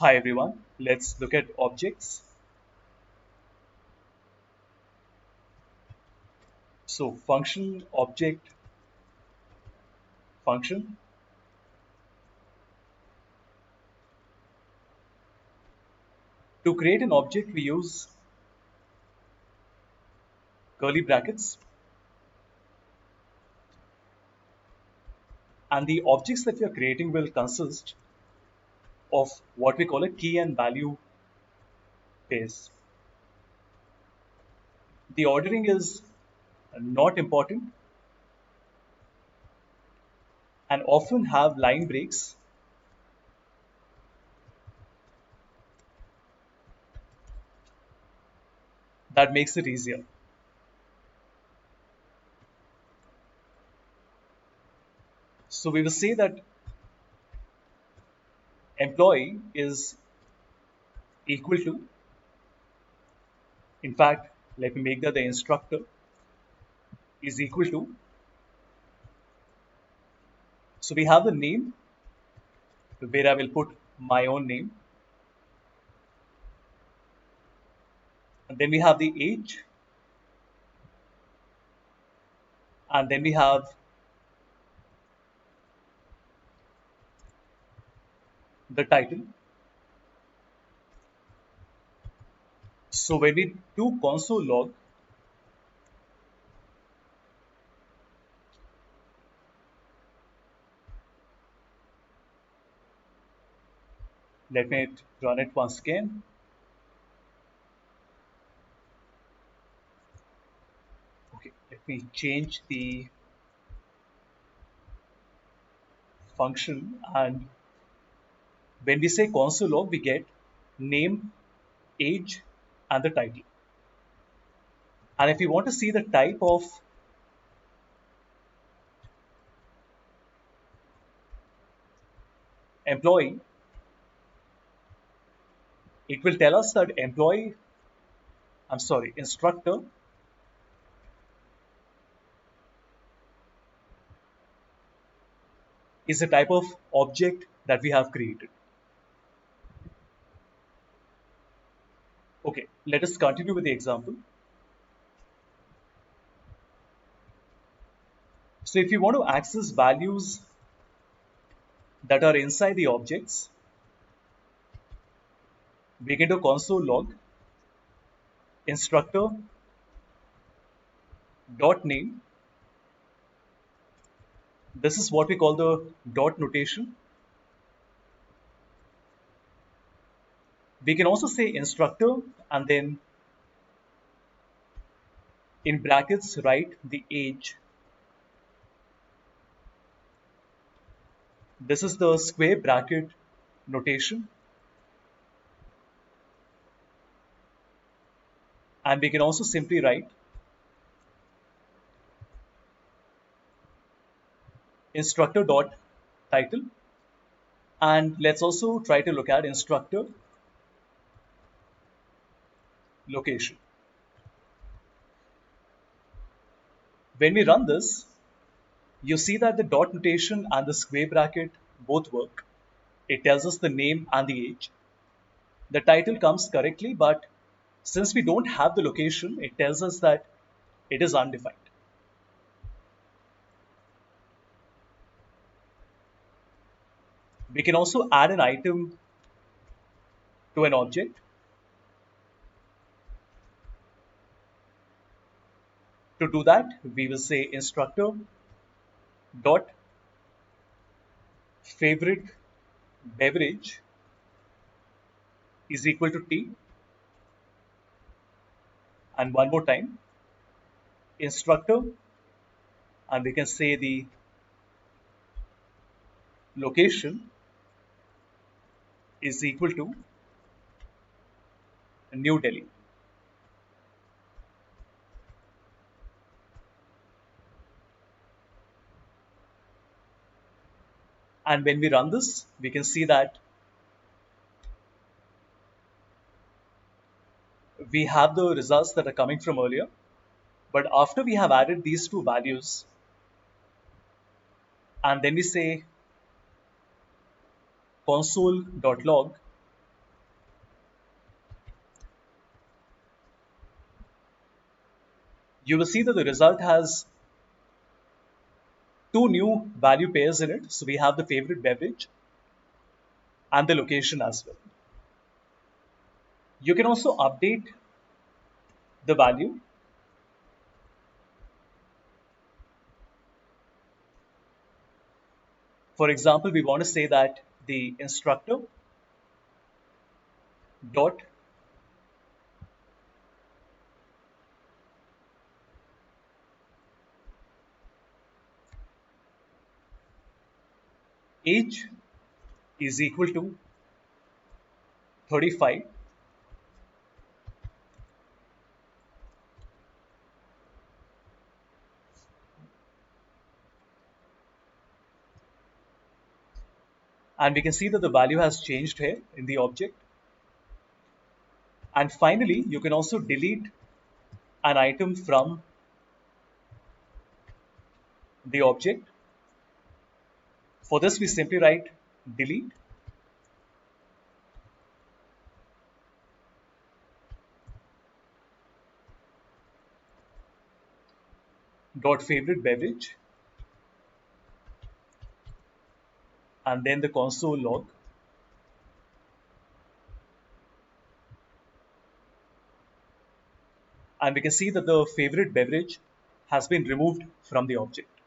Hi everyone, let's look at objects. So function, object, function. To create an object, we use curly brackets, and the objects that we are creating will consist of what we call a key and value pairs. The ordering is not important and often have line breaks that makes it easier. So we will say that employee is equal to, in fact, let me make that the instructor is equal to. So we have the name where I will put my own name. And then we have the age, and then we have the title. So when we do console log, let me run it once again. Okay, let me change the function, and when we say console log, we get name, age, and the title. And if we want to see the type of employee, it will tell us that instructor is a type of object that we have created. Okay, let us continue with the example. So if you want to access values that are inside the objects, we can do console log instructor dot name. This is what we call the dot notation. We can also say instructor and then in brackets write the age. This is the square bracket notation. And we can also simply write instructor dot title. And let's also try to look at instructor location. When we run this, you see that the dot notation and the square bracket both work. It tells us the name and the age. The title comes correctly, but since we don't have the location, it tells us that it is undefined. We can also add an item to an object. To do that, we will say instructor dot favorite beverage is equal to T. And one more time, instructor, and we can say the location is equal to New Delhi. And when we run this, we can see that we have the results that are coming from earlier. But after we have added these two values, and then we say console.log, you will see that the result has two new value pairs in it. So we have the favorite beverage and the location as well. You can also update the value. For example, we want to say that the instructor dot age is equal to 35, and we can see that the value has changed here in the object. And finally, you can also delete an item from the object. For this, we simply write delete dot favorite beverage and then the console log. And we can see that the favorite beverage has been removed from the object.